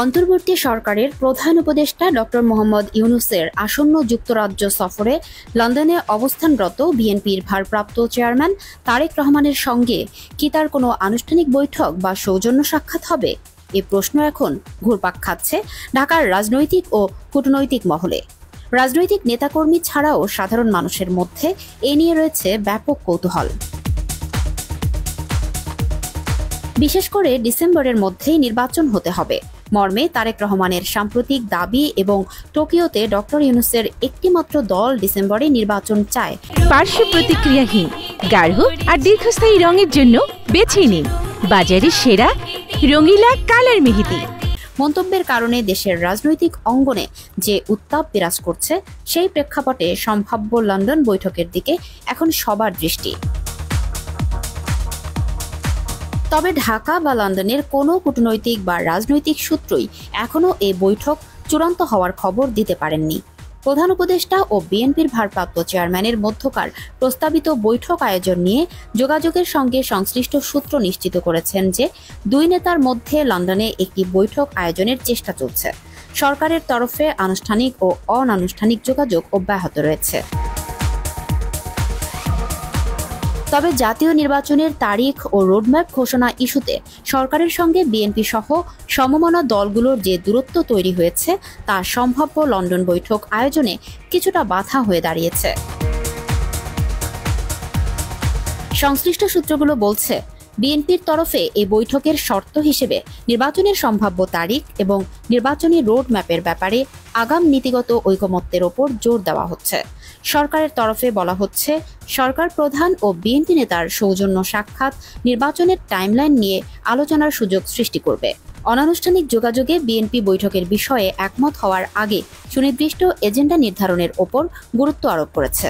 অন্তর্বর্তী সরকারের প্রধান উপদেষ্টা ডক্টর মোহাম্মদ ইউনূসের আসন্ন যুক্তরাজ্য সফরে লন্ডনে অবস্থানরত বিএনপির ভারপ্রাপ্ত চেয়ারম্যান তারেক রহমানের সঙ্গে কি তার কোনো আনুষ্ঠানিক বৈঠক বা সৌজন্য সাক্ষাৎ হবে? এ প্রশ্ন এখন ঘুরপাক খাচ্ছে ঢাকার রাজনৈতিক ও কূটনৈতিক মহলে। রাজনৈতিক নেতাকর্মী ছাড়াও সাধারণ মানুষের মধ্যে এ নিয়ে রয়েছে ব্যাপক কৌতূহল। বিশেষ করে ডিসেম্বরের মধ্যেই নির্বাচন হতে হবে মর্মে তারেক রহমানের সাম্প্রতিক দাবি এবং টোকিওতে ডক্টর ইউনূসের একটিমাত্র দল ডিসেম্বরে নির্বাচন চায়। পার্শ্ব প্রতিক্রিয়াহীন, গাঢ় আর দীর্ঘস্থায়ী রঙের জন্য বেছে নিন বাজারের সেরা রঙিলা কালার মেহেদি। মন্তব্যের কারণে দেশের রাজনৈতিক অঙ্গনে যে উত্তাপ বিরাজ করছে, সেই প্রেক্ষাপটে সম্ভাব্য লন্ডন বৈঠকের দিকে এখন সবার দৃষ্টি। তবে ঢাকা বা লন্ডনের কোনো কূটনৈতিক বা রাজনৈতিক সূত্রই এখনও এই বৈঠক চূড়ান্ত হওয়ার খবর দিতে পারেননি। প্রধান উপদেষ্টা ও বিএনপির ভারপ্রাপ্ত চেয়ারম্যানের মধ্যকার প্রস্তাবিত বৈঠক আয়োজন নিয়ে যোগাযোগের সঙ্গে সংশ্লিষ্ট সূত্র নিশ্চিত করেছেন যে দুই নেতার মধ্যে লন্ডনে একটি বৈঠক আয়োজনের চেষ্টা চলছে। সরকারের তরফে আনুষ্ঠানিক ও অনানুষ্ঠানিক যোগাযোগ অব্যাহত রয়েছে। তবে জাতীয় নির্বাচনের তারিখ ও রোডম্যাপ ঘোষণা ইস্যুতে সরকারের সঙ্গে বিএনপি সহ সমমনা দলগুলোর যে দূরত্ব তৈরি হয়েছে তা সম্ভাব্য লন্ডন বৈঠক আয়োজনে কিছুটা বাধা হয়ে দাঁড়িয়েছে। সংশ্লিষ্ট সূত্রগুলো বলছে, বিএনপির তরফে এই বৈঠকের শর্ত হিসেবে নির্বাচনের সম্ভাব্য তারিখ এবং নির্বাচনী রোডম্যাপের ব্যাপারে আগাম নীতিগত ঐকমত্যের ওপর জোর দেওয়া হচ্ছে। সরকারের তরফে বলা হচ্ছে, সরকার প্রধান ও বিএনপি নেতার সৌজন্য সাক্ষাৎ নির্বাচনের টাইমলাইন নিয়ে আলোচনার সুযোগ সৃষ্টি করবে। অনানুষ্ঠানিক যোগাযোগে বিএনপি বৈঠকের বিষয়ে একমত হওয়ার আগে সুনির্দিষ্ট এজেন্ডা নির্ধারণের ওপর গুরুত্ব আরোপ করেছে।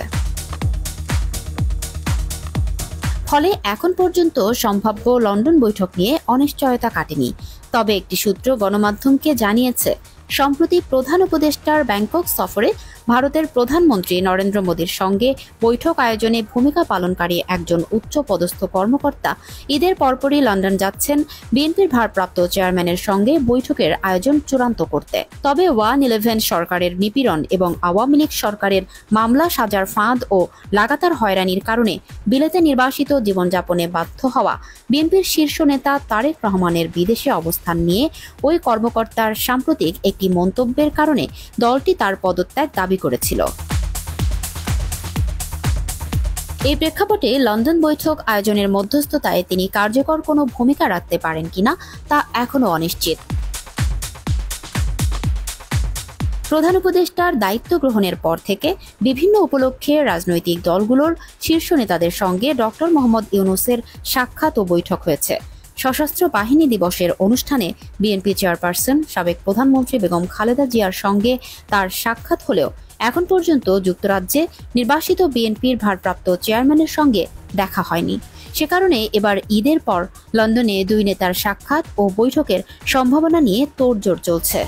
ফলে এখন পর্যন্ত সম্ভাব্য লন্ডন বৈঠক নিয়ে অনিশ্চয়তা কাটেনি। তবে একটি সূত্র গণমাধ্যমকে জানিয়েছে, সম্প্রতি প্রধান উপদেষ্টার ব্যাংকক সফরে ভারতের প্রধানমন্ত্রী নরেন্দ্র মোদীর সঙ্গে বৈঠক আয়োজনে ভূমিকা পালনকারী একজন উচ্চপদস্থ কর্মকর্তা ঈদের পরপরই লন্ডন যাচ্ছেন বিএনপির ভারপ্রাপ্ত চেয়ারম্যানের সঙ্গে বৈঠকের আয়োজন চূড়ান্ত করতে। তবে 1-11 সরকারের নিপীড়ন এবং আওয়ামী লীগ সরকারের মামলা সাজার ফাঁদ ও লাগাতার হয়রানির কারণে বিলেতে নির্বাসিত জীবনযাপনে বাধ্য হওয়া বিএনপির শীর্ষ নেতা তারেক রহমানের বিদেশে অবস্থান নিয়ে ওই কর্মকর্তার সাম্প্রতিক একটি মন্তব্যের কারণে দলটি তার পদত্যাগ দাবি করেছিল। এই প্রেক্ষাপটে লন্ডন বৈঠক আয়োজনের মধ্যস্থতায় তিনি কার্যকর কোনো ভূমিকা রাখতে পারেন কিনা তা এখনও অনিশ্চিত। প্রধান উপদেষ্টার দায়িত্ব গ্রহণের পর থেকে বিভিন্ন উপলক্ষে রাজনৈতিক দলগুলোর শীর্ষ নেতাদের সঙ্গে ডক্টর মোহাম্মদ ইউনূসের সাক্ষাৎ ও বৈঠক হয়েছে। সশস্ত্র বাহিনী দিবসের অনুষ্ঠানে বিএনপি চেয়ারপারসন সাবেক প্রধানমন্ত্রী বেগম খালেদা জিয়ার সঙ্গে তার সাক্ষাৎ হলেও এখন পর্যন্ত যুক্তরাজ্যে নির্বাসিত বিএনপির ভারপ্রাপ্ত চেয়ারম্যানের সঙ্গে দেখা হয়নি। সে কারণে এবার ঈদের পর লন্ডনে দুই নেতার সাক্ষাৎ ও বৈঠকের সম্ভাবনা নিয়ে তোড়জোড় চলছে।